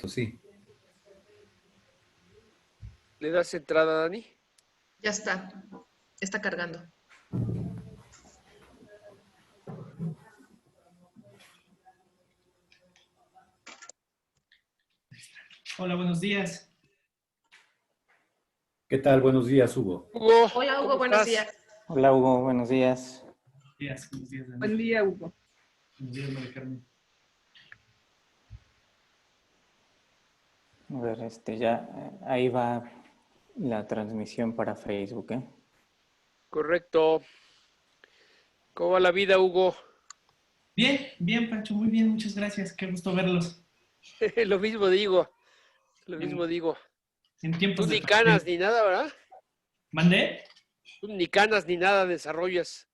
Sí. ¿Le das entrada, Dani? Ya está cargando. Hola, buenos días. ¿Qué tal? Buenos días, Hugo. Hugo, Hola, ¿cómo Hugo, buenos estás? días. Hola Hugo, buenos días. Buenos días, Dani. Buen día, Hugo. Buenos días, María Carmen. A ver, ya ahí va la transmisión para Facebook, ¿eh? Correcto. ¿Cómo va la vida, Hugo? Bien, Pancho, muy bien, muchas gracias. Qué gusto verlos. Lo mismo digo, lo En, mismo digo. en Tú tiempos de ni canas pandemia. ni nada, ¿verdad? ¿Mandé? Tú ni canas ni nada desarrollas.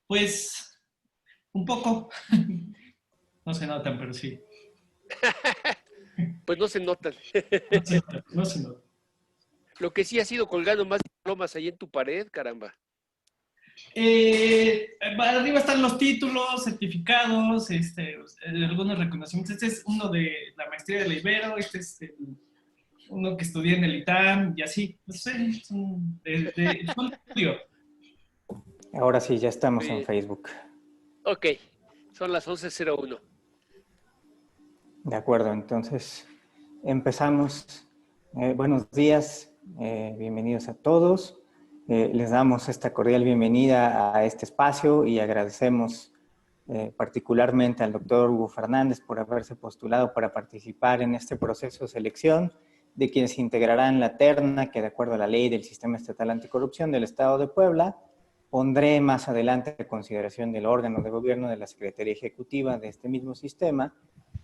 Pues, un poco. No se notan, pero sí. Pues no se notan. No se notan, no se notan. Lo que sí ha sido colgando más diplomas ahí en tu pared, caramba. Arriba están los títulos, certificados, algunos reconocimientos. Este es uno de la maestría de la Ibero, este es uno que estudié en el ITAM y así. No sé, son de estudio. Ahora sí, ya estamos en Bien. Facebook. Ok, son las 11:01. De acuerdo, entonces empezamos. Buenos días, bienvenidos a todos. Les damos esta cordial bienvenida a este espacio y agradecemos particularmente al doctor Hugo Fernández por haberse postulado para participar en este proceso de selección de quienes integrarán la terna que, de acuerdo a la ley del Sistema Estatal Anticorrupción del Estado de Puebla, pondré más adelante a consideración del órgano de gobierno de la Secretaría Ejecutiva de este mismo sistema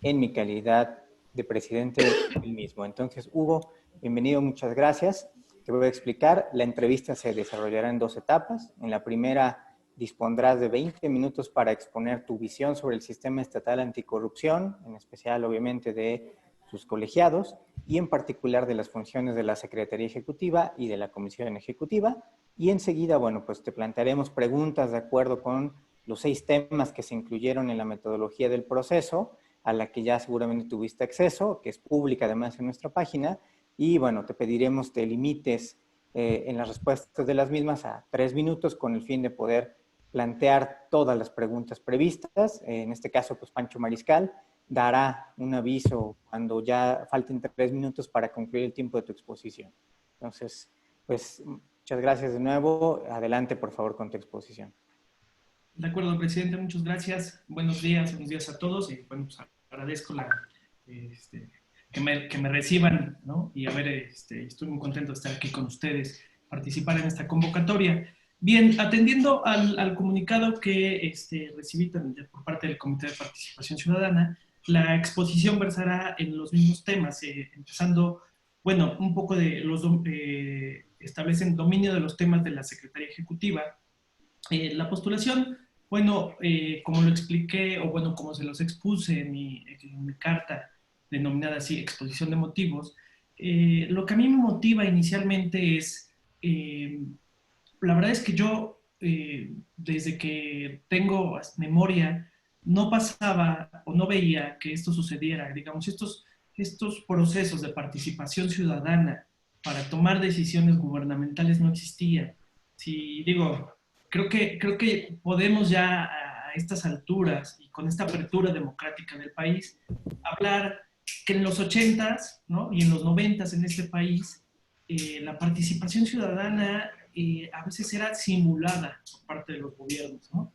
en mi calidad de presidente del mismo. Entonces, Hugo, bienvenido, muchas gracias. Te voy a explicar, la entrevista se desarrollará en 2 etapas. En la primera dispondrás de 20 minutos para exponer tu visión sobre el sistema estatal anticorrupción, en especial, obviamente, de sus colegiados y en particular de las funciones de la Secretaría Ejecutiva y de la Comisión Ejecutiva. Y enseguida, bueno, pues te plantearemos preguntas de acuerdo con los 6 temas que se incluyeron en la metodología del proceso, a la que ya seguramente tuviste acceso, que es pública además en nuestra página, y bueno, te pediremos te limites en las respuestas de las mismas a 3 minutos con el fin de poder plantear todas las preguntas previstas. En este caso, pues Pancho Mariscal dará un aviso cuando ya falten 3 minutos para concluir el tiempo de tu exposición. Entonces, pues muchas gracias de nuevo. Adelante, por favor, con tu exposición. De acuerdo, presidente, muchas gracias. Buenos días a todos. Y bueno, pues agradezco que me reciban, ¿no? Y a ver, estoy muy contento de estar aquí con ustedes, participar en esta convocatoria. Bien, atendiendo al comunicado que recibí por parte del Comité de Participación Ciudadana, la exposición versará en los mismos temas, empezando, bueno, un poco de los, establecen dominio de los temas de la Secretaría Ejecutiva. La postulación, bueno, como lo expliqué, o bueno, como se los expuse en mi carta denominada así, exposición de motivos, lo que a mí me motiva inicialmente es, la verdad es que yo, desde que tengo memoria, no pasaba o no veía que esto sucediera, digamos, estos procesos de participación ciudadana para tomar decisiones gubernamentales no existían. Si digo, creo que podemos ya a estas alturas y con esta apertura democrática del país hablar que en los 80s, ¿no? Y en los 90s en este país la participación ciudadana a veces era simulada por parte de los gobiernos, ¿no?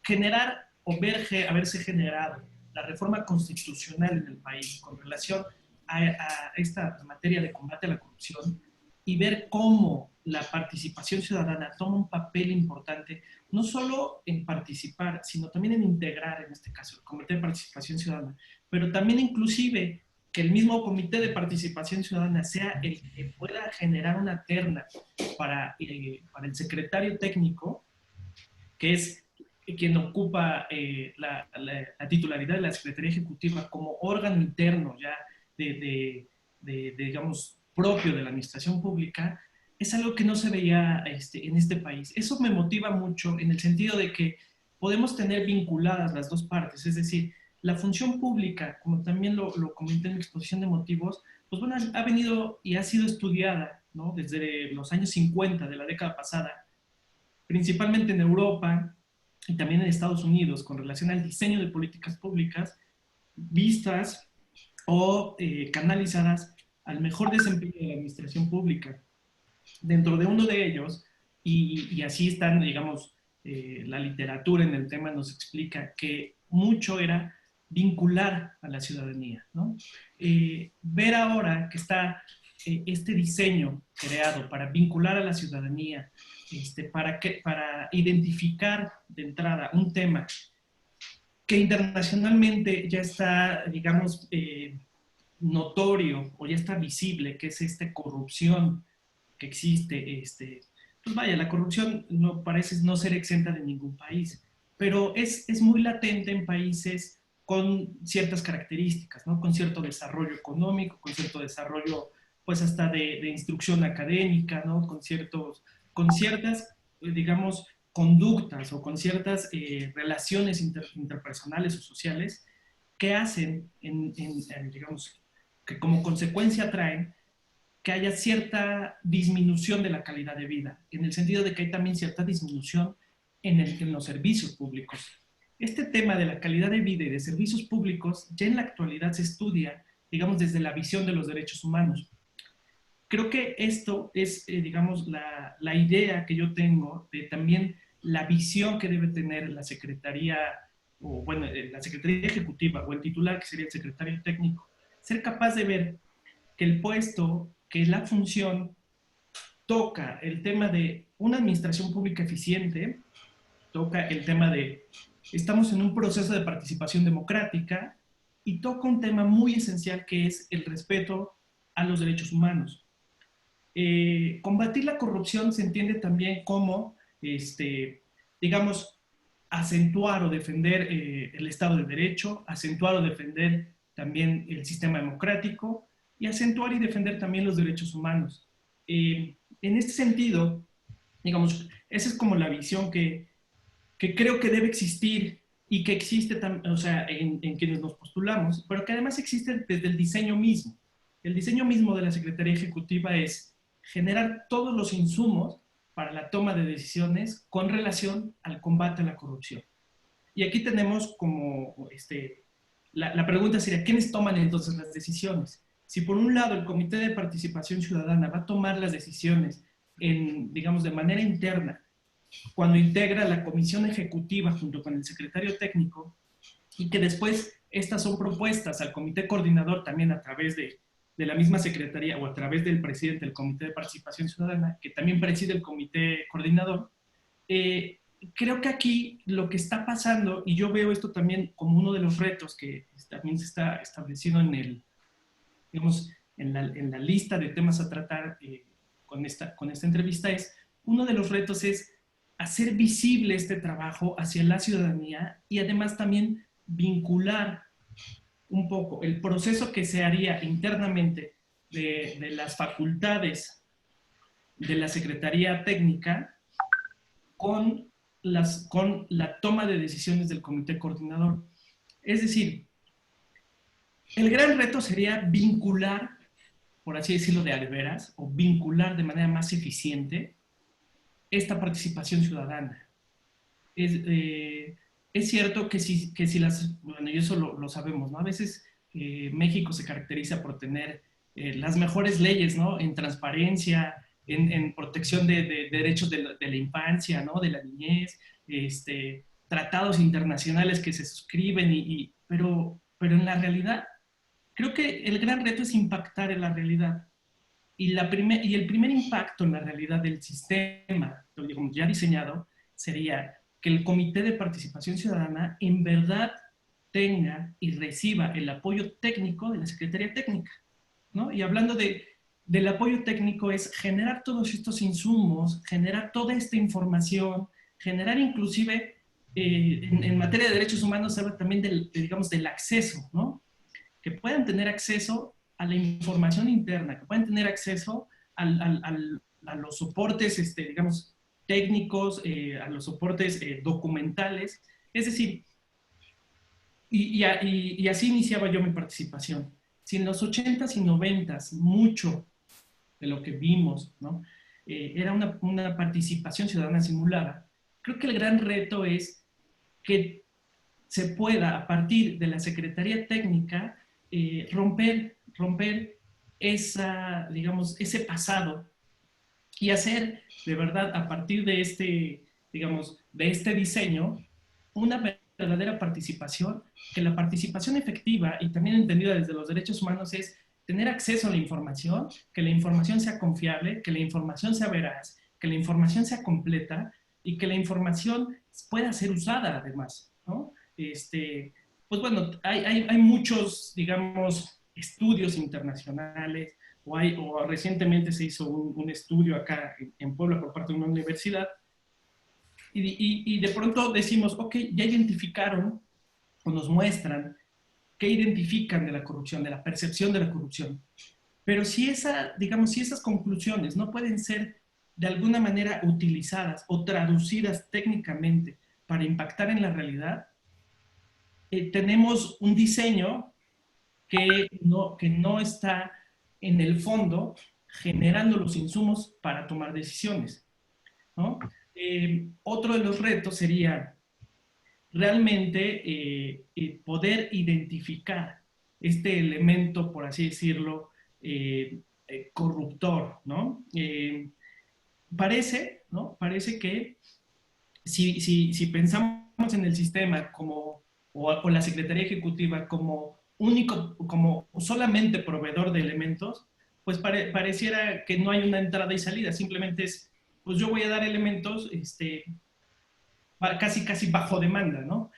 Generar o haberse generado la reforma constitucional en el país con relación a esta materia de combate a la corrupción y ver cómo la participación ciudadana toma un papel importante, no solo en participar, sino también en integrar, en este caso, el Comité de Participación Ciudadana, pero también inclusive que el mismo Comité de Participación Ciudadana sea el que pueda generar una terna para el secretario técnico, que es quien ocupa la titularidad de la Secretaría Ejecutiva como órgano interno ya digamos, propio de la administración pública, es algo que no se veía en este país. Eso me motiva mucho en el sentido de que podemos tener vinculadas las dos partes, es decir, la función pública, como también lo comenté en mi exposición de motivos, pues bueno, ha venido y ha sido estudiada, ¿no? Desde los años 50 de la década pasada, principalmente en Europa y también en Estados Unidos, con relación al diseño de políticas públicas vistas o canalizadas al mejor desempeño de la administración pública. Dentro de uno de ellos, y así están, digamos, la literatura en el tema nos explica que mucho era vincular a la ciudadanía, ¿no? Ver ahora que está este diseño creado para vincular a la ciudadanía, para identificar de entrada un tema que internacionalmente ya está, digamos, notorio o ya está visible, que es esta corrupción que existe. Pues vaya, la corrupción no parece no ser exenta de ningún país, pero es muy latente en países con ciertas características, ¿no? Con cierto desarrollo económico, con cierto desarrollo, pues hasta de instrucción académica, ¿no? Con ciertas, digamos, conductas o con ciertas relaciones interpersonales o sociales que hacen, digamos, que como consecuencia traen que haya cierta disminución de la calidad de vida, en el sentido de que hay también cierta disminución en los servicios públicos. Este tema de la calidad de vida y de servicios públicos ya en la actualidad se estudia, digamos, desde la visión de los derechos humanos. Creo que esto es, digamos, la idea que yo tengo de también la visión que debe tener la Secretaría, o bueno, la Secretaría Ejecutiva o el titular, que sería el secretario técnico, ser capaz de ver que el puesto, que la función toca el tema de una administración pública eficiente, toca el tema de estamos en un proceso de participación democrática y toca un tema muy esencial que es el respeto a los derechos humanos. Combatir la corrupción se entiende también como, digamos, acentuar o defender el Estado de Derecho, acentuar o defender también el sistema democrático y acentuar y defender también los derechos humanos. En este sentido, digamos, esa es como la visión que creo que debe existir y que existe, o sea, en quienes nos postulamos, pero que además existe desde el diseño mismo. El diseño mismo de la Secretaría Ejecutiva es generar todos los insumos para la toma de decisiones con relación al combate a la corrupción. Y aquí tenemos como, la pregunta sería, ¿quiénes toman entonces las decisiones? Si por un lado el Comité de Participación Ciudadana va a tomar las decisiones, digamos, de manera interna, cuando integra la comisión ejecutiva junto con el secretario técnico, y que después estas son propuestas al comité coordinador también a través de la misma secretaría o a través del presidente del Comité de Participación Ciudadana, que también preside el comité coordinador, creo que aquí lo que está pasando, y yo veo esto también como uno de los retos que también se está estableciendo digamos, en la lista de temas a tratar con esta entrevista, uno de los retos es hacer visible este trabajo hacia la ciudadanía y además también vincular un poco el proceso que se haría internamente de las facultades de la Secretaría Técnica con la toma de decisiones del Comité Coordinador. Es decir, el gran reto sería vincular, por así decirlo de veras, o vincular de manera más eficiente esta participación ciudadana. Es cierto que si bueno, y eso lo sabemos, ¿no? A veces México se caracteriza por tener las mejores leyes, ¿no? En transparencia, en protección de derechos de la infancia, ¿no? De la niñez, tratados internacionales que se suscriben, pero en la realidad, creo que el gran reto es impactar en la realidad. Y el primer impacto en la realidad del sistema, digamos, ya diseñado, sería que el Comité de Participación Ciudadana en verdad tenga y reciba el apoyo técnico de la Secretaría Técnica, ¿no? Y hablando del apoyo técnico es generar todos estos insumos, generar toda esta información, generar inclusive, en materia de derechos humanos, se habla también digamos, del acceso, ¿no? Que puedan tener acceso a la información interna, que puedan tener acceso a los soportes, digamos, técnicos, a los soportes documentales. Es decir, y así iniciaba yo mi participación. Si en los 80s y 90s mucho de lo que vimos, ¿no? Era una participación ciudadana simulada, creo que el gran reto es que se pueda, a partir de la Secretaría Técnica, romper esa, digamos, ese pasado y hacer de verdad, a partir de este, digamos, de este diseño, una verdadera participación, que la participación efectiva y también entendida desde los derechos humanos es tener acceso a la información, que la información sea confiable, que la información sea veraz, que la información sea completa y que la información pueda ser usada además, ¿no? Pues bueno, hay muchos, digamos, estudios internacionales, o recientemente se hizo un estudio acá en Puebla por parte de una universidad, y de pronto decimos, ok, ya identificaron o nos muestran qué identifican de la corrupción, de la percepción de la corrupción. Pero si digamos, si esas conclusiones no pueden ser de alguna manera utilizadas o traducidas técnicamente para impactar en la realidad, tenemos un diseño que no está en el fondo generando los insumos para tomar decisiones, ¿no? Otro de los retos sería realmente poder identificar este elemento, por así decirlo, corruptor, ¿no? ¿no? Parece que si pensamos en el sistema como, o la Secretaría Ejecutiva como único, como solamente proveedor de elementos, pues pareciera que no hay una entrada y salida, simplemente es, pues yo voy a dar elementos casi bajo demanda, ¿no?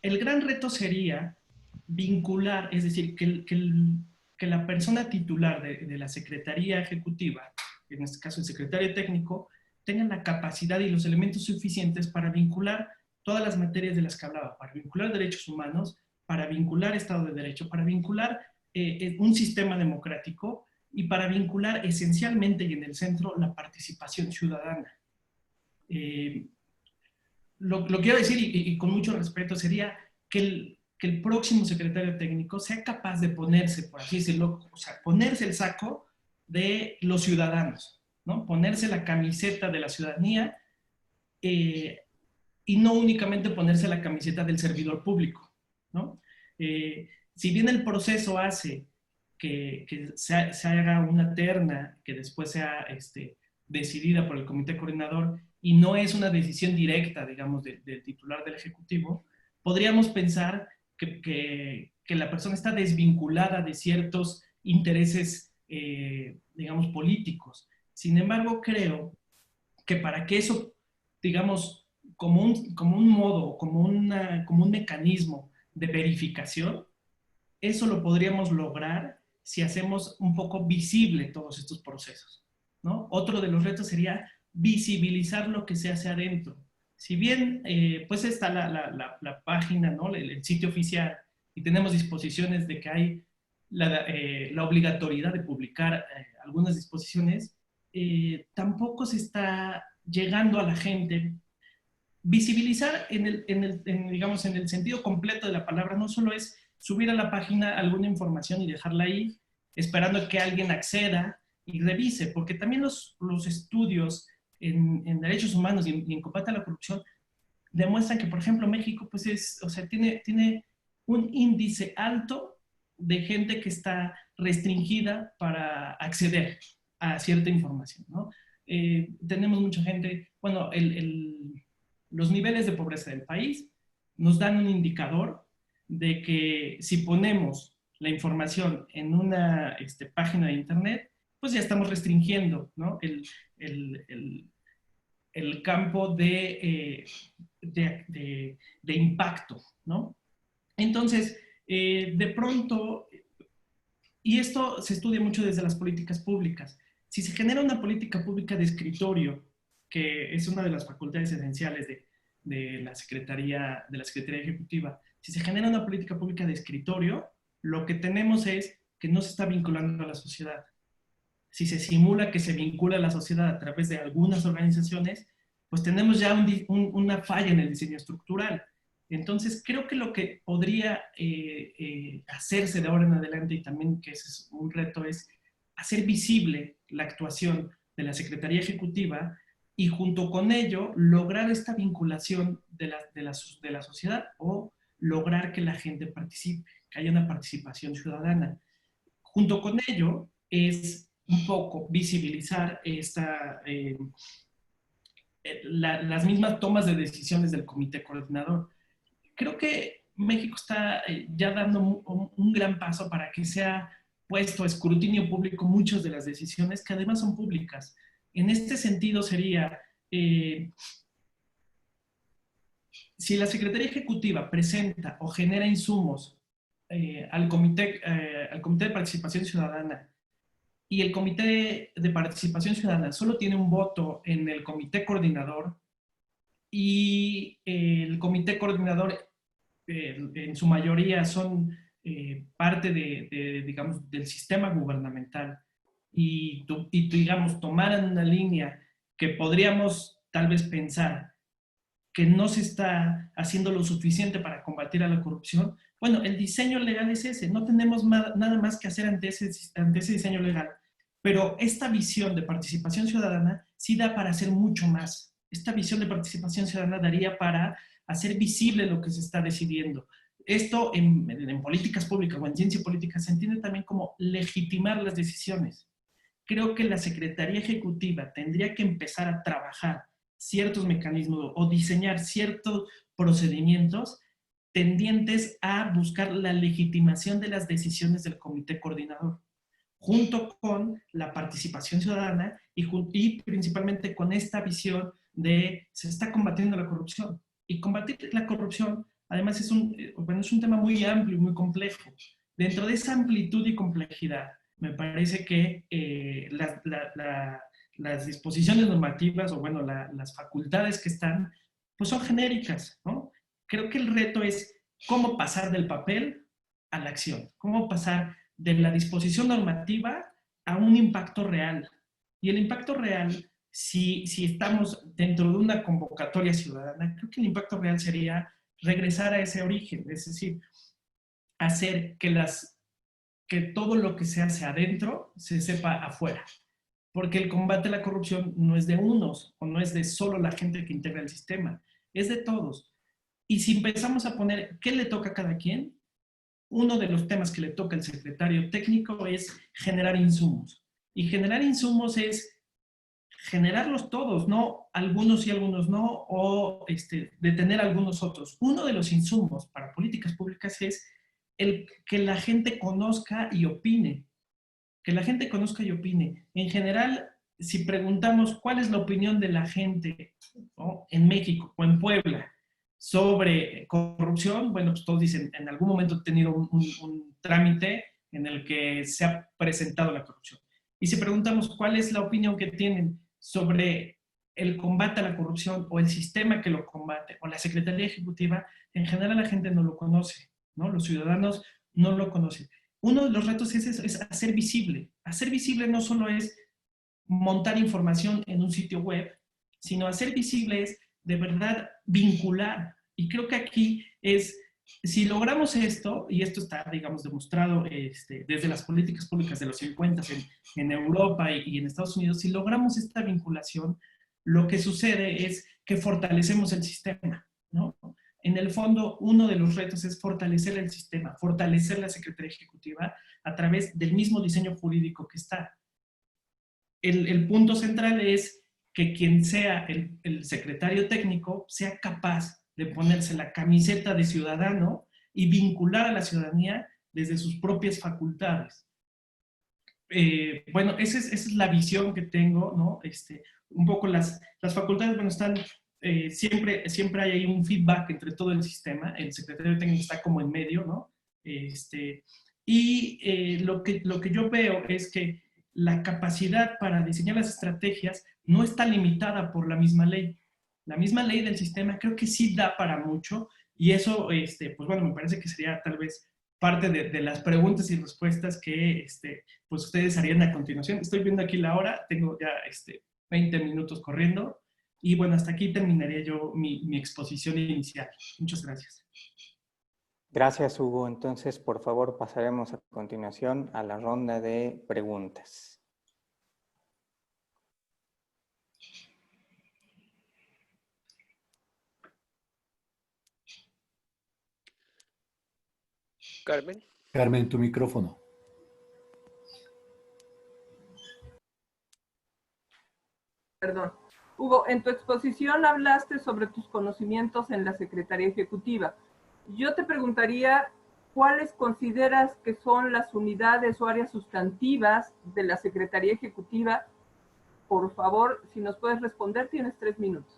El gran reto sería vincular, es decir, que la persona titular de la Secretaría Ejecutiva, en este caso el secretario técnico, tenga la capacidad y los elementos suficientes para vincular todas las materias de las que hablaba, para vincular derechos humanos, para vincular Estado de Derecho, para vincular un sistema democrático y para vincular esencialmente y en el centro la participación ciudadana. Lo quiero decir y con mucho respeto sería que el próximo secretario técnico sea capaz de ponerse, por así decirlo, o sea, ponerse el saco de los ciudadanos, ¿no? Ponerse la camiseta de la ciudadanía y no únicamente ponerse la camiseta del servidor público, ¿no? Si bien el proceso hace que se haga una terna que después sea decidida por el comité coordinador y no es una decisión directa, digamos, del titular del Ejecutivo, podríamos pensar que la persona está desvinculada de ciertos intereses, digamos, políticos. Sin embargo, creo que para que eso, digamos, como un modo, como un mecanismo de verificación, eso lo podríamos lograr si hacemos un poco visible todos estos procesos, ¿no? Otro de los retos sería visibilizar lo que se hace adentro. Si bien, pues está la página, ¿no? El sitio oficial, y tenemos disposiciones de que hay la obligatoriedad de publicar algunas disposiciones, tampoco se está llegando a la gente. Visibilizar digamos, en el sentido completo de la palabra no solo es subir a la página alguna información y dejarla ahí, esperando que alguien acceda y revise, porque también los estudios en derechos humanos y en combate a la corrupción demuestran que, por ejemplo, México pues o sea, tiene un índice alto de gente que está restringida para acceder a cierta información, ¿no? Tenemos mucha gente, bueno, los niveles de pobreza del país nos dan un indicador de que si ponemos la información en una página de internet, pues ya estamos restringiendo, ¿no? el campo de impacto, ¿no? Entonces, de pronto, y esto se estudia mucho desde las políticas públicas, si se genera una política pública de escritorio, que es una de las facultades esenciales de la Secretaría Ejecutiva, si se genera una política pública de escritorio, lo que tenemos es que no se está vinculando a la sociedad. Si se simula que se vincula a la sociedad a través de algunas organizaciones, pues tenemos ya una falla en el diseño estructural. Entonces, creo que lo que podría hacerse de ahora en adelante, y también que ese es un reto, es hacer visible la actuación de la Secretaría Ejecutiva y junto con ello lograr esta vinculación de la sociedad o lograr que la gente participe, que haya una participación ciudadana. Junto con ello es un poco visibilizar las mismas tomas de decisiones del comité coordinador. Creo que México está ya dando un gran paso para que sea puesto a escrutinio público muchas de las decisiones que además son públicas. En este sentido sería, si la Secretaría Ejecutiva presenta o genera insumos al Comité de Participación Ciudadana y el Comité de Participación Ciudadana solo tiene un voto en el Comité Coordinador y el Comité Coordinador en su mayoría son parte digamos, del sistema gubernamental y digamos, tomaran una línea que podríamos tal vez pensar que no se está haciendo lo suficiente para combatir a la corrupción, bueno, el diseño legal es ese, no tenemos nada más que hacer ante ese diseño legal, pero esta visión de participación ciudadana sí da para hacer mucho más. Esta visión de participación ciudadana daría para hacer visible lo que se está decidiendo. Esto en políticas públicas o en ciencia política se entiende también como legitimar las decisiones. Creo que la Secretaría Ejecutiva tendría que empezar a trabajar ciertos mecanismos o diseñar ciertos procedimientos tendientes a buscar la legitimación de las decisiones del comité coordinador, junto con la participación ciudadana y principalmente con esta visión de se está combatiendo la corrupción. Y combatir la corrupción, además, es un tema muy amplio y muy complejo. Dentro de esa amplitud y complejidad, me parece que las disposiciones normativas o, bueno, las facultades que están, pues son genéricas, ¿no? Creo que el reto es cómo pasar del papel a la acción, cómo pasar de la disposición normativa a un impacto real. Y el impacto real, si estamos dentro de una convocatoria ciudadana, creo que el impacto real sería regresar a ese origen, es decir, hacer que todo lo que se hace adentro se sepa afuera. Porque el combate a la corrupción no es de unos o no es de solo la gente que integra el sistema, es de todos. Y si empezamos a poner qué le toca a cada quien, uno de los temas que le toca al secretario técnico es generar insumos. Y generar insumos es generarlos todos, no algunos y algunos no, o detener algunos otros. Uno de los insumos para políticas públicas es el que la gente conozca y opine. Que la gente conozca y opine. En general, si preguntamos cuál es la opinión de la gente, ¿no?, en México o en Puebla sobre corrupción, bueno, pues todos dicen, en algún momento he tenido un trámite en el que se ha presentado la corrupción. Y si preguntamos cuál es la opinión que tienen sobre el combate a la corrupción o el sistema que lo combate o la Secretaría Ejecutiva, en general la gente no lo conoce, ¿no? Los ciudadanos no lo conocen. Uno de los retos es hacer visible. Hacer visible no solo es montar información en un sitio web, sino hacer visible es de verdad vincular. Y creo que aquí es, si logramos esto, y esto está, digamos, demostrado desde las políticas públicas de los 50 en Europa y en Estados Unidos, si logramos esta vinculación, lo que sucede es que fortalecemos el sistema, ¿no? En el fondo, uno de los retos es fortalecer el sistema, fortalecer la Secretaría Ejecutiva a través del mismo diseño jurídico que está. El punto central es que quien sea el secretario técnico sea capaz de ponerse la camiseta de ciudadano y vincular a la ciudadanía desde sus propias facultades. Bueno, esa es la visión que tengo, ¿no? Un poco las facultades, bueno, están... siempre hay ahí un feedback entre todo el sistema, el secretario técnico está como en medio, ¿no? Lo que yo veo es que la capacidad para diseñar las estrategias no está limitada por la misma ley. La misma ley del sistema creo que sí da para mucho y eso, pues bueno, me parece que sería tal vez parte de las preguntas y respuestas que pues ustedes harían a continuación. Estoy viendo aquí la hora, tengo ya 20 minutos corriendo. Y bueno, hasta aquí terminaría yo mi exposición inicial. Muchas gracias. Gracias, Hugo. Entonces, por favor, pasaremos a continuación a la ronda de preguntas. Carmen. Carmen, tu micrófono. Perdón. Hugo, en tu exposición hablaste sobre tus conocimientos en la Secretaría Ejecutiva. Yo te preguntaría, ¿cuáles consideras que son las unidades o áreas sustantivas de la Secretaría Ejecutiva? Por favor, si nos puedes responder, tienes 3 minutos.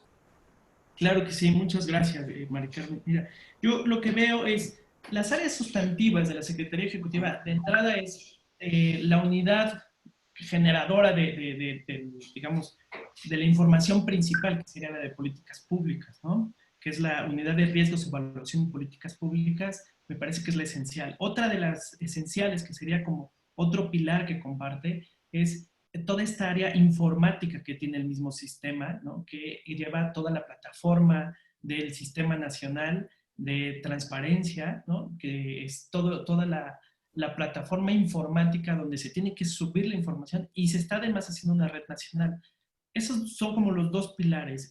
Claro que sí, muchas gracias, Mari Carmen. Mira, yo lo que veo es las áreas sustantivas de la Secretaría Ejecutiva. De entrada es la unidad generadora digamos, de la información principal, que sería la de políticas públicas, ¿no? Que es la unidad de riesgos, evaluación y políticas públicas, me parece que es la esencial. Otra de las esenciales, que sería como otro pilar que comparte, es toda esta área informática que tiene el mismo sistema, ¿no? Que lleva toda la plataforma del Sistema Nacional de Transparencia, ¿no? Que es toda la plataforma informática donde se tiene que subir la información y se está además haciendo una red nacional. Esos son como los dos pilares.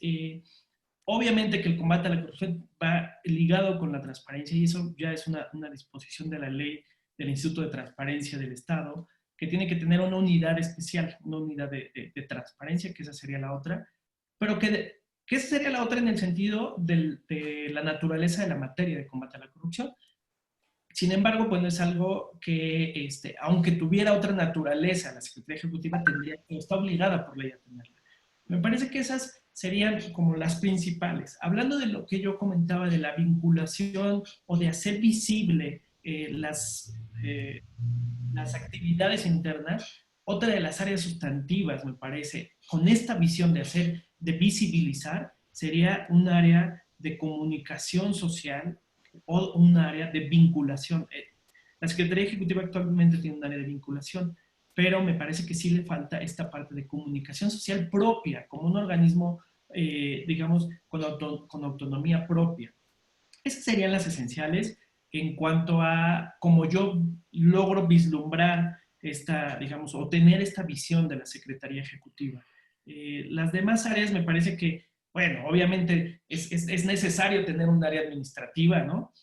Obviamente que el combate a la corrupción va ligado con la transparencia y eso ya es una disposición de la ley del Instituto de Transparencia del Estado, que tiene que tener una unidad especial, una unidad de transparencia, que esa sería la otra, pero que esa sería la otra en el sentido de la naturaleza de la materia de combate a la corrupción. Sin embargo, pues no es algo que, aunque tuviera otra naturaleza, la Secretaría Ejecutiva está obligada por ley a tenerla. Me parece que esas serían como las principales. Hablando de lo que yo comentaba de la vinculación o de hacer visible las actividades internas, otra de las áreas sustantivas, me parece, con esta visión de visibilizar, sería un área de comunicación social o un área de vinculación. La Secretaría Ejecutiva actualmente tiene un área de vinculación, pero me parece que sí le falta esta parte de comunicación social propia, como un organismo, digamos, con autonomía propia. Esas serían las esenciales en cuanto a cómo yo logro vislumbrar digamos, o tener esta visión de la Secretaría Ejecutiva. Las demás áreas me parece que, bueno, obviamente es necesario tener un área administrativa, ¿no?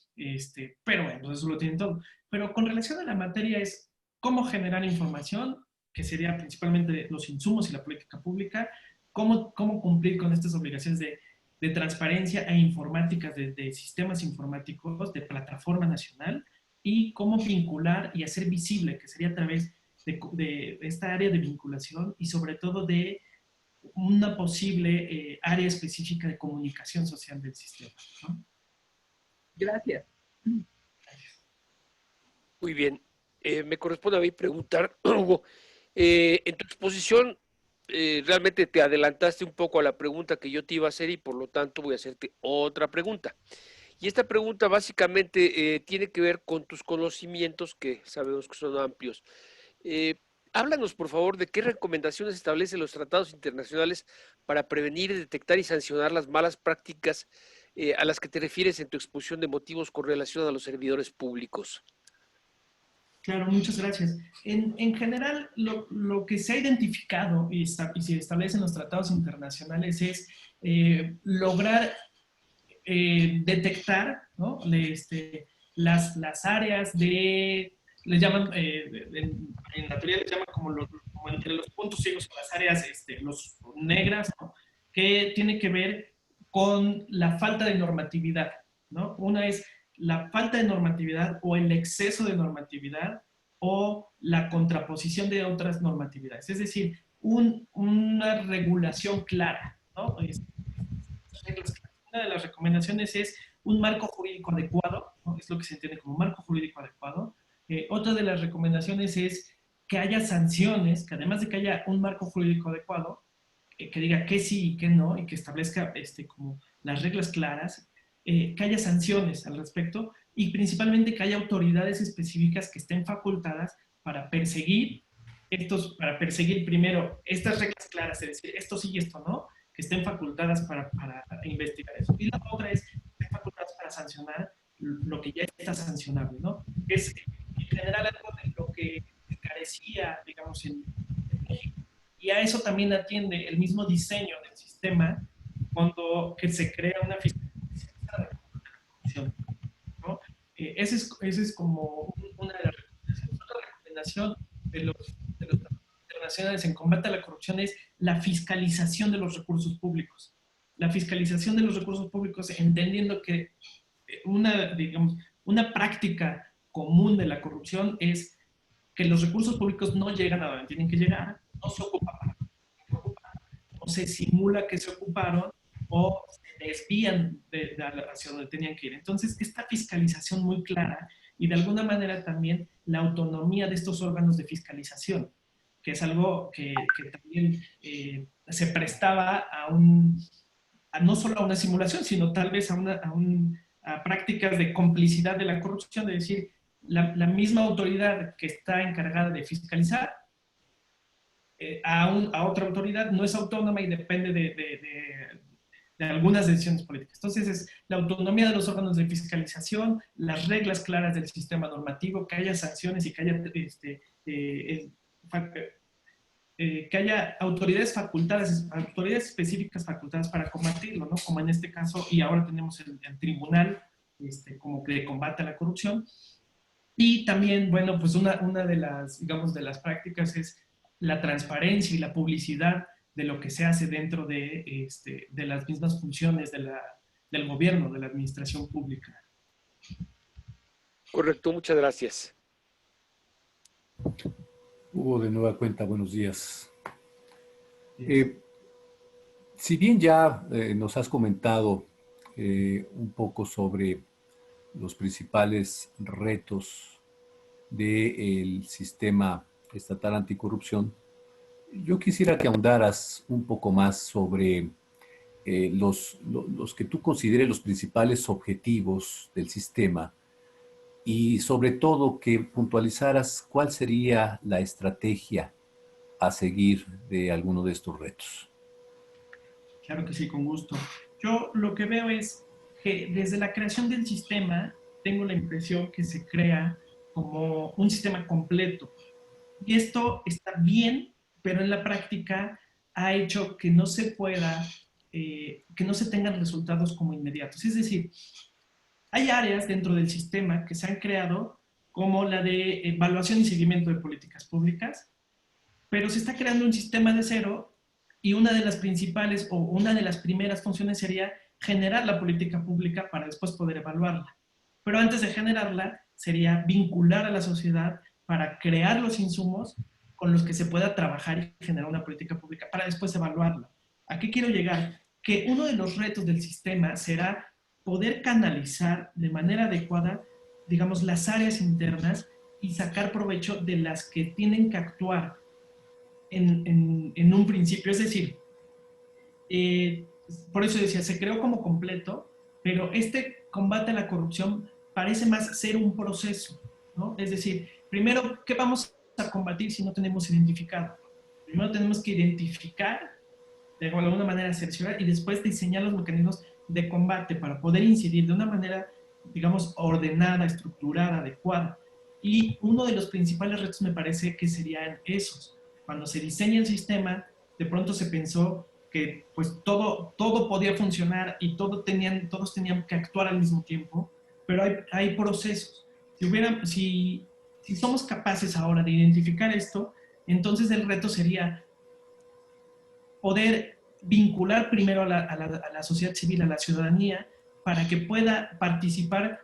Pero bueno, eso lo tienen todo. Pero con relación a la materia es cómo generar información, que sería principalmente los insumos y la política pública, cómo cumplir con estas obligaciones de transparencia e informáticas, de sistemas informáticos, de plataforma nacional, y cómo vincular y hacer visible, que sería a través de esta área de vinculación y sobre todo de una posible área específica de comunicación social del sistema, ¿no? Gracias. Muy bien. Me corresponde a mí preguntar, Hugo, en tu exposición realmente te adelantaste un poco a la pregunta que yo te iba a hacer y por lo tanto voy a hacerte otra pregunta. Y esta pregunta básicamente tiene que ver con tus conocimientos, que sabemos que son amplios. Háblanos, por favor, de qué recomendaciones establecen los tratados internacionales para prevenir, detectar y sancionar las malas prácticas a las que te refieres en tu exposición de motivos con relación a los servidores públicos. Claro, muchas gracias. En general, lo que se ha identificado y se establece en los tratados internacionales es lograr detectar, ¿no? Las áreas les llaman, en la teoría les llaman como entre los puntos ciegos o las áreas los negras, ¿no? Que tiene que ver con la falta de normatividad, ¿no? Una es la falta de normatividad o el exceso de normatividad o la contraposición de otras normatividades. Es decir, una regulación clara, ¿no? Una de las recomendaciones es un marco jurídico adecuado, ¿no? Es lo que se entiende como marco jurídico adecuado. Otra de las recomendaciones es que haya sanciones, que además de que haya un marco jurídico adecuado, que diga qué sí y qué no, y que establezca como las reglas claras, que haya sanciones al respecto, y principalmente que haya autoridades específicas que estén facultadas para perseguir primero estas reglas claras, es decir, esto sí y esto no, estén facultadas para investigar eso. Y la otra es que estén facultadas para sancionar lo que ya está sancionable, ¿no? Es en general algo de lo que carecía, digamos, en México. Y a eso también atiende el mismo diseño del sistema cuando que se crea una fiscalización de corrupción, ¿no? Ese es como una de las recomendaciones. Otra recomendación de los tratados internacionales en combate a la corrupción es la fiscalización de los recursos públicos. La fiscalización de los recursos públicos, entendiendo que digamos, una práctica común de la corrupción es que los recursos públicos no llegan a donde tienen que llegar, no se ocupan para lo que tienen que ocupar, o se simula que se ocuparon, o se desvían hacia donde tenían que ir. Entonces, esta fiscalización muy clara y de alguna manera también la autonomía de estos órganos de fiscalización, que es algo que también se prestaba no solo a una simulación, sino tal vez a prácticas de complicidad de la corrupción, de decir, la misma autoridad que está encargada de fiscalizar a otra autoridad no es autónoma y depende de algunas decisiones políticas. Entonces, es la autonomía de los órganos de fiscalización, las reglas claras del sistema normativo, que haya sanciones y que haya autoridades específicas facultadas para combatirlo, ¿no? Como en este caso, y ahora tenemos el tribunal como que combate a la corrupción. Y también, bueno, pues una de las, digamos, de las prácticas es la transparencia y la publicidad de lo que se hace dentro de las mismas funciones del gobierno, de la administración pública. Correcto, muchas gracias. Hugo, de nueva cuenta, buenos días. Si bien ya nos has comentado un poco sobre los principales retos del sistema estatal anticorrupción, yo quisiera que ahondaras un poco más sobre los que tú consideres los principales objetivos del sistema y sobre todo que puntualizaras cuál sería la estrategia a seguir de alguno de estos retos. Claro que sí, con gusto. Yo lo que veo es que desde la creación del sistema tengo la impresión que se crea como un sistema completo. Y esto está bien, pero en la práctica ha hecho que no se pueda, que no se tengan resultados como inmediatos. Es decir, hay áreas dentro del sistema que se han creado como la de evaluación y seguimiento de políticas públicas, pero se está creando un sistema de cero y una de las principales o una de las primeras funciones sería generar la política pública para después poder evaluarla. Pero antes de generarla sería vincular a la sociedad para crear los insumos con los que se pueda trabajar y generar una política pública para después evaluarla. ¿A qué quiero llegar? Que uno de los retos del sistema será poder canalizar de manera adecuada, digamos, las áreas internas y sacar provecho de las que tienen que actuar en un principio. Es decir, por eso decía, se creó como completo, pero este combate a la corrupción parece más ser un proceso, ¿no? Es decir, primero, ¿qué vamos a combatir si no tenemos identificado? Primero tenemos que identificar, de alguna manera cerciorar, y después diseñar los mecanismos de combate para poder incidir de una manera, digamos, ordenada, estructurada, adecuada. Y uno de los principales retos me parece que serían esos. Cuando se diseña el sistema, de pronto se pensó que pues todo podía funcionar y todos tenían que actuar al mismo tiempo, pero hay procesos. Si somos capaces ahora de identificar esto, entonces el reto sería poder vincular primero a la sociedad civil, a la ciudadanía, para que pueda participar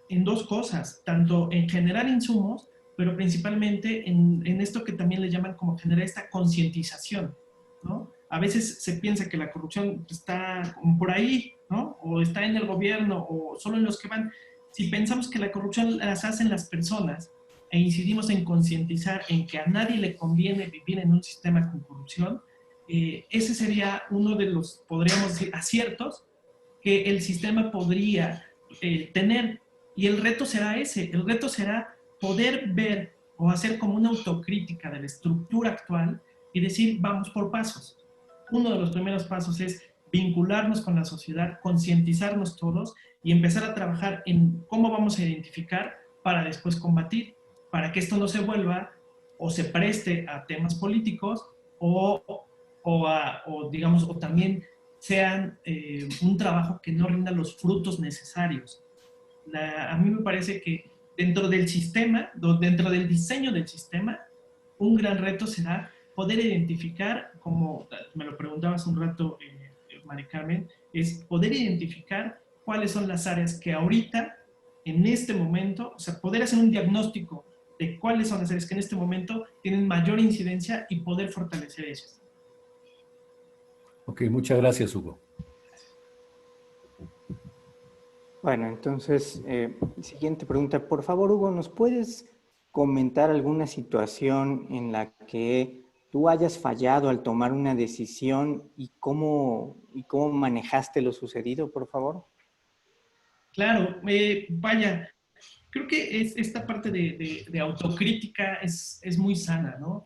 en dos cosas, tanto en generar insumos, pero principalmente en esto que también le llaman como generar esta concientización, ¿no? A veces se piensa que la corrupción está como por ahí, ¿no? O está en el gobierno, o solo en los que van. Si pensamos que la corrupción las hacen las personas e incidimos en concientizar en que a nadie le conviene vivir en un sistema con corrupción, ese sería uno de los, podríamos decir, aciertos que el sistema podría tener. Y el reto será ese, el reto será poder ver o hacer como una autocrítica de la estructura actual y decir, vamos por pasos. uno de los primeros pasos es vincularnos con la sociedad, concientizarnos todos y empezar a trabajar en cómo vamos a identificar para después combatir, para que esto no se vuelva o se preste a temas políticos digamos, o también sean un trabajo que no rinda los frutos necesarios. A mí me parece que dentro del sistema, dentro del diseño del sistema, un gran reto será poder identificar, como me lo preguntaba hace un rato Mari Carmen, es poder identificar cuáles son las áreas que ahorita, en este momento, o sea, poder hacer un diagnóstico de cuáles son las áreas que en este momento tienen mayor incidencia y poder fortalecer ellas. Ok, muchas gracias, Hugo. Bueno, entonces, siguiente pregunta. Por favor, Hugo, ¿nos puedes comentar alguna situación en la que tú hayas fallado al tomar una decisión y cómo manejaste lo sucedido, por favor? Claro, vaya, creo que esta parte de autocrítica es muy sana, ¿no?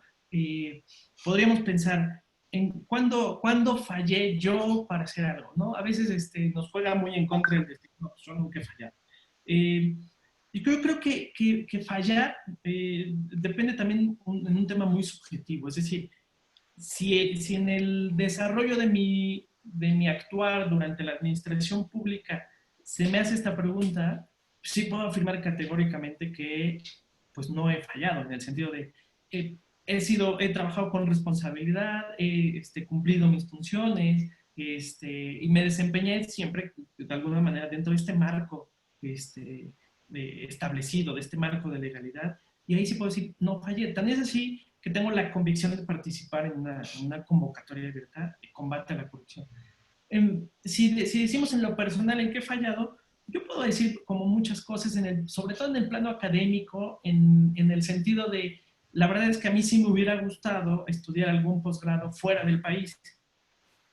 Podríamos pensar en cuándo fallé yo para hacer algo, ¿no? A veces nos juega muy en contra el destino, no, yo nunca he fallado. Y creo que fallar depende también en un tema muy subjetivo, es decir, si en el desarrollo de mi actuar durante la administración pública se me hace esta pregunta, sí puedo afirmar categóricamente que pues no he fallado, en el sentido de he trabajado con responsabilidad, he cumplido mis funciones, y me desempeñé siempre de alguna manera dentro de este marco establecido, de este marco de legalidad, y ahí sí puedo decir, no fallé. Tan es así que tengo la convicción de participar en una convocatoria abierta de combate a la corrupción. Si decimos en lo personal en qué he fallado, yo puedo decir como muchas cosas, sobre todo en el plano académico, en el sentido de, la verdad es que a mí sí me hubiera gustado estudiar algún posgrado fuera del país.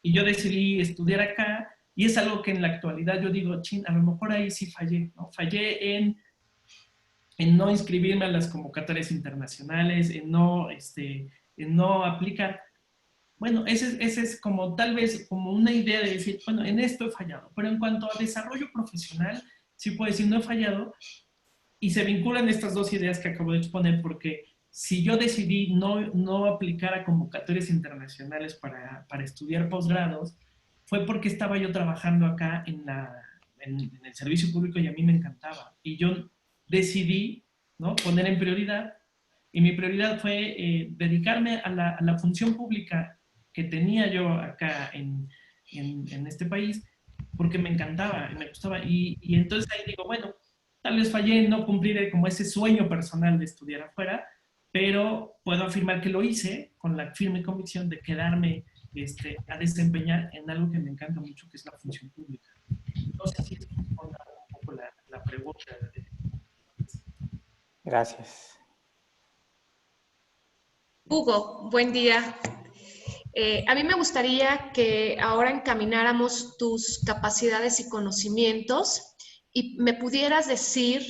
Y yo decidí estudiar acá, y es algo que en la actualidad yo digo, chin, a lo mejor ahí sí fallé, ¿no? Fallé en no inscribirme a las convocatorias internacionales, en no aplicar. Bueno, ese es como tal vez como una idea de decir, bueno, en esto he fallado, pero en cuanto a desarrollo profesional, sí puedo decir, no he fallado, y se vinculan estas dos ideas que acabo de exponer, porque si yo decidí no aplicar a convocatorias internacionales para estudiar posgrados, fue porque estaba yo trabajando acá en el servicio público y a mí me encantaba. Y yo decidí, ¿no?, poner en prioridad, y mi prioridad fue dedicarme a la función pública que tenía yo acá en este país, porque me encantaba, me gustaba. Y entonces ahí digo, bueno, tal vez fallé en no cumplir como ese sueño personal de estudiar afuera, pero puedo afirmar que lo hice con la firme convicción de quedarme a desempeñar en algo que me encanta mucho, que es la función pública. No sé si es un poco la pregunta. Gracias. Hugo, buen día. A mí me gustaría que ahora encamináramos tus capacidades y conocimientos y me pudieras decir,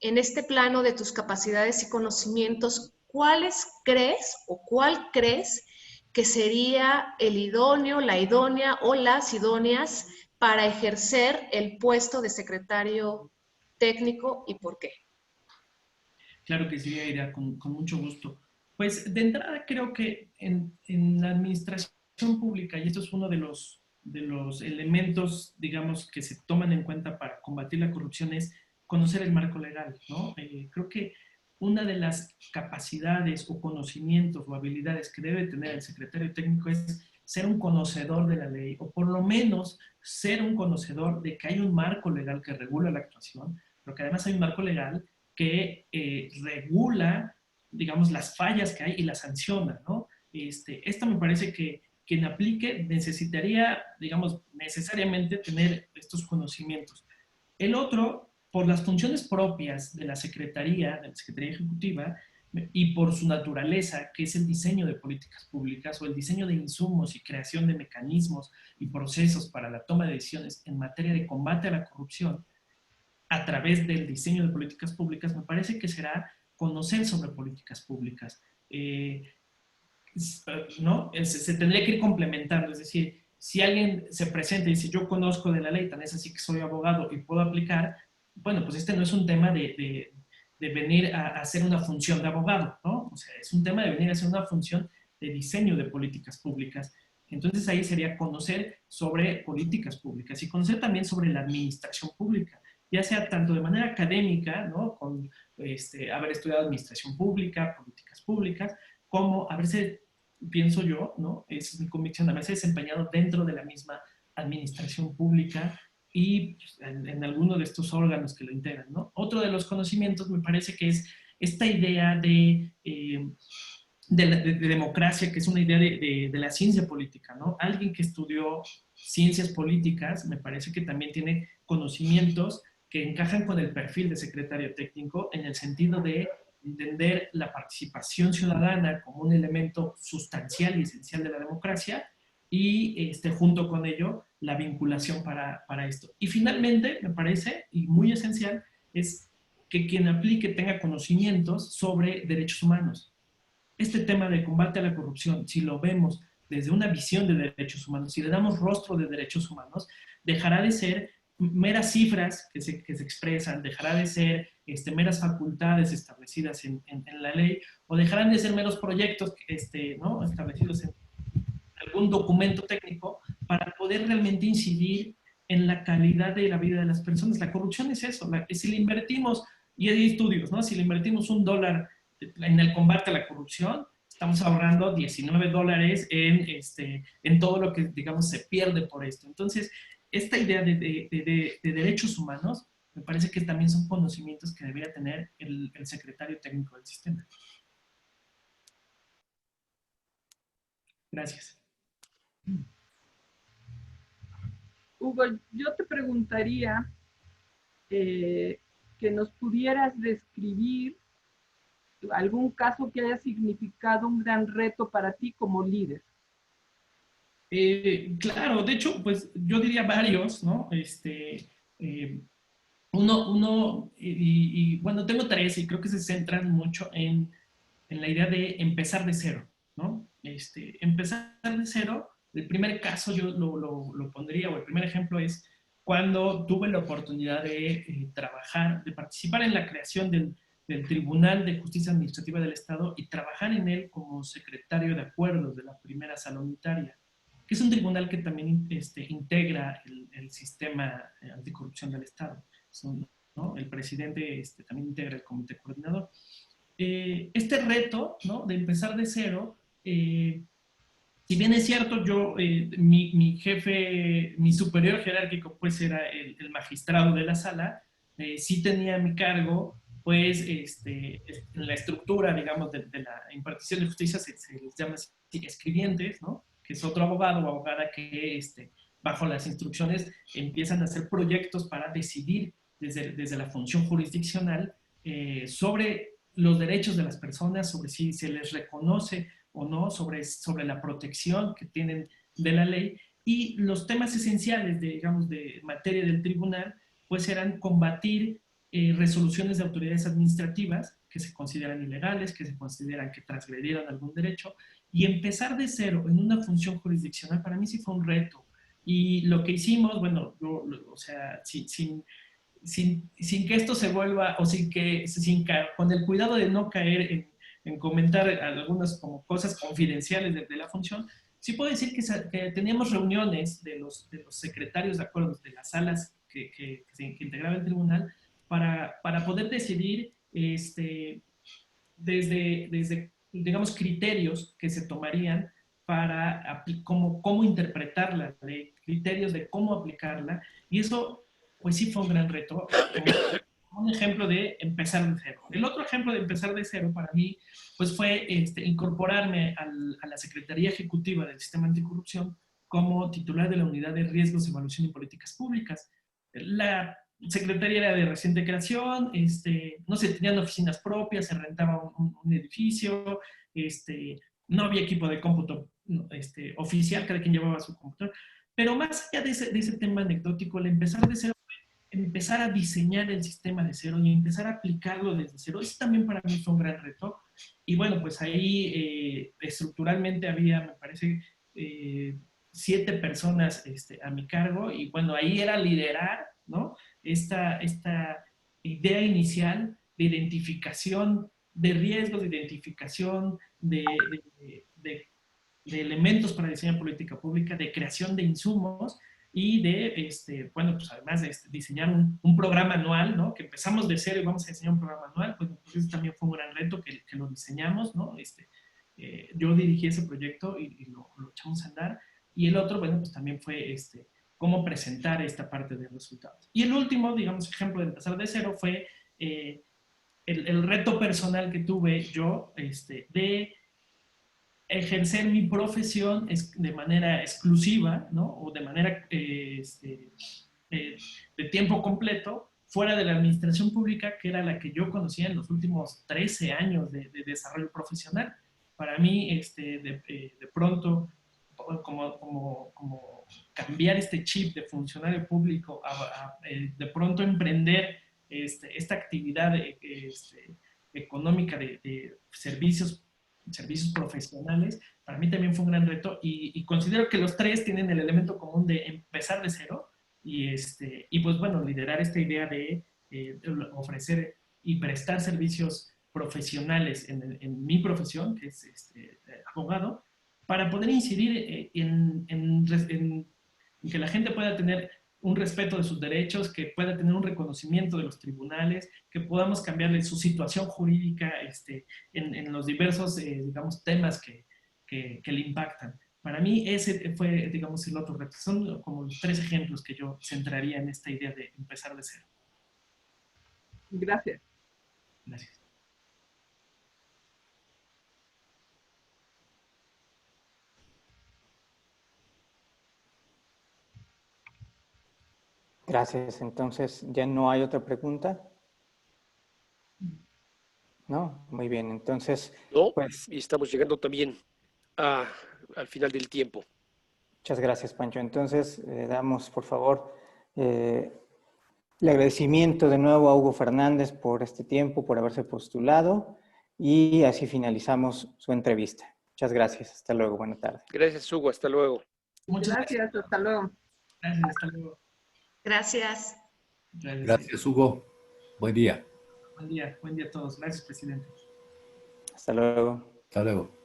en este plano de tus capacidades y conocimientos, ¿cuáles crees o cuál crees que sería el idóneo, la idónea o las idóneas para ejercer el puesto de secretario técnico y por qué? Claro que sí, Aida, con mucho gusto. Pues de entrada creo que en la administración pública, y esto es uno de los elementos, digamos, que se toman en cuenta para combatir la corrupción, es conocer el marco legal, ¿no? Creo que una de las capacidades o conocimientos o habilidades que debe tener el secretario técnico es ser un conocedor de la ley, o por lo menos ser un conocedor de que hay un marco legal que regula la actuación, pero que además hay un marco legal que regula, digamos, las fallas que hay y las sanciona, ¿no? Esto me parece que quien aplique necesitaría, digamos, necesariamente tener estos conocimientos. El otro, por las funciones propias de la Secretaría Ejecutiva, y por su naturaleza, que es el diseño de políticas públicas o el diseño de insumos y creación de mecanismos y procesos para la toma de decisiones en materia de combate a la corrupción, a través del diseño de políticas públicas, me parece que será conocer sobre políticas públicas. ¿no? Se tendría que ir complementando, es decir, si alguien se presenta y dice, yo conozco de la ley, tan es así que soy abogado y puedo aplicar, bueno, pues este no es un tema de venir a hacer una función de abogado, ¿no? O sea, es un tema de venir a hacer una función de diseño de políticas públicas. Entonces ahí sería conocer sobre políticas públicas y conocer también sobre la administración pública, ya sea tanto de manera académica, ¿no? Con haber estudiado administración pública, políticas públicas, como haberse, pienso yo, ¿no? Esa es mi convicción, haberse desempeñado dentro de la misma administración pública y pues, en alguno de estos órganos que lo integran, ¿no? Otro de los conocimientos me parece que es esta idea de democracia, que es una idea de la ciencia política, ¿no? Alguien que estudió ciencias políticas, me parece que también tiene conocimientos que encajan con el perfil de secretario técnico en el sentido de entender la participación ciudadana como un elemento sustancial y esencial de la democracia y junto con ello la vinculación para esto. Y finalmente, me parece, y muy esencial, es que quien aplique tenga conocimientos sobre derechos humanos. Este tema de combate a la corrupción, si lo vemos desde una visión de derechos humanos, si le damos rostro de derechos humanos, dejará de ser meras cifras que se expresan, dejará de ser meras facultades establecidas en la ley, o dejarán de ser meros proyectos ¿no? establecidos en algún documento técnico para poder realmente incidir en la calidad de la vida de las personas. La corrupción es eso, si le invertimos, y hay estudios, ¿no? Si le invertimos $1 en el combate a la corrupción, estamos ahorrando $19 en todo lo que, digamos, se pierde por esto. Entonces, esta idea de derechos humanos, me parece que también son conocimientos que debería tener el secretario técnico del sistema. Gracias. Hugo, yo te preguntaría que nos pudieras describir algún caso que haya significado un gran reto para ti como líder. Claro, de hecho, pues yo diría varios, ¿no? Uno bueno, tengo 3 y creo que se centran mucho en la idea de empezar de cero, ¿no? Empezar de cero, el primer caso yo lo pondría, o el primer ejemplo es cuando tuve la oportunidad de trabajar, de participar en la creación del Tribunal de Justicia Administrativa del Estado y trabajar en él como secretario de acuerdos de la primera sala unitaria, que es un tribunal que también integra el sistema anticorrupción del Estado. ¿No? El presidente también integra el comité coordinador. Este reto, ¿no? De empezar de cero, si bien es cierto, yo, mi jefe, mi superior jerárquico, pues era el magistrado de la sala, sí tenía a mi cargo, pues, en la estructura, digamos, de la impartición de justicia se les llama así, escribientes, ¿no? Que es otro abogado o abogada que, bajo las instrucciones, empiezan a hacer proyectos para decidir desde la función jurisdiccional sobre los derechos de las personas, sobre si se les reconoce o no, sobre la protección que tienen de la ley, y los temas esenciales, digamos, de materia del tribunal, pues eran combatir resoluciones de autoridades administrativas que se consideran ilegales, que se consideran que transgredieron algún derecho, y empezar de cero en una función jurisdiccional para mí sí fue un reto. Y lo que hicimos, bueno, o sea, sin que esto se vuelva, o con el cuidado de no caer en comentar algunas como cosas confidenciales de la función, sí puedo decir que teníamos reuniones de los secretarios de acuerdos de las salas que integraba el tribunal para poder decidir desde, digamos, criterios que se tomarían para cómo interpretar la ley, criterios de cómo aplicarla, y eso pues sí fue un gran reto, un ejemplo de empezar de cero. El otro ejemplo de empezar de cero para mí pues fue incorporarme a la Secretaría Ejecutiva del Sistema Anticorrupción como titular de la Unidad de Riesgos, Evaluación y Políticas Públicas. La secretaría era de reciente creación, no se tenían oficinas propias, se rentaba un edificio, no había equipo de cómputo oficial, cada quien llevaba su computador. Pero más allá de ese tema anecdótico, el empezar de cero, empezar a diseñar el sistema de cero y empezar a aplicarlo desde cero, eso también para mí fue un gran reto. Y bueno, pues ahí estructuralmente había, me parece, 7 personas a mi cargo, y bueno, ahí era liderar, ¿no? Esta idea inicial de identificación de riesgos, de identificación de elementos para diseñar política pública, de creación de insumos y de, bueno, pues además de diseñar un programa anual, ¿no? Que empezamos de cero y vamos a diseñar un programa anual, pues ese también fue un gran reto que lo diseñamos, ¿no? Yo dirigí ese proyecto y lo echamos a andar. Y el otro, bueno, pues también fue cómo presentar esta parte de resultados. Y el último, digamos, ejemplo de empezar de cero fue el reto personal que tuve yo de ejercer mi profesión de manera exclusiva, ¿no? O de manera de tiempo completo, fuera de la administración pública, que era la que yo conocía en los últimos 13 años de desarrollo profesional. Para mí, de pronto, como cambiar este chip de funcionario público de pronto emprender esta actividad económica de servicios profesionales, para mí también fue un gran reto, y considero que los tres tienen el elemento común de empezar de cero y pues bueno, liderar esta idea de ofrecer y prestar servicios profesionales en mi profesión, que es abogado, para poder incidir en que la gente pueda tener un respeto de sus derechos, que pueda tener un reconocimiento de los tribunales, que podamos cambiarle su situación jurídica en los diversos, digamos, temas que le impactan. Para mí ese fue, digamos, el otro reto. Son como los 3 ejemplos que yo centraría en esta idea de empezar de cero. Gracias. Gracias. Gracias. Entonces, ¿ya no hay otra pregunta? ¿No? Muy bien. Entonces, ¿No? pues... Y estamos llegando también al final del tiempo. Muchas gracias, Pancho. Entonces, damos, por favor, el agradecimiento de nuevo a Hugo Fernández por este tiempo, por haberse postulado, y así finalizamos su entrevista. Muchas gracias. Hasta luego. Buena tarde. Gracias, Hugo. Hasta luego. Muchas Gracias. Hasta luego. Gracias, hasta luego. Gracias. Gracias, Hugo. Buen día. Buen día a todos. Gracias, presidente. Hasta luego. Hasta luego.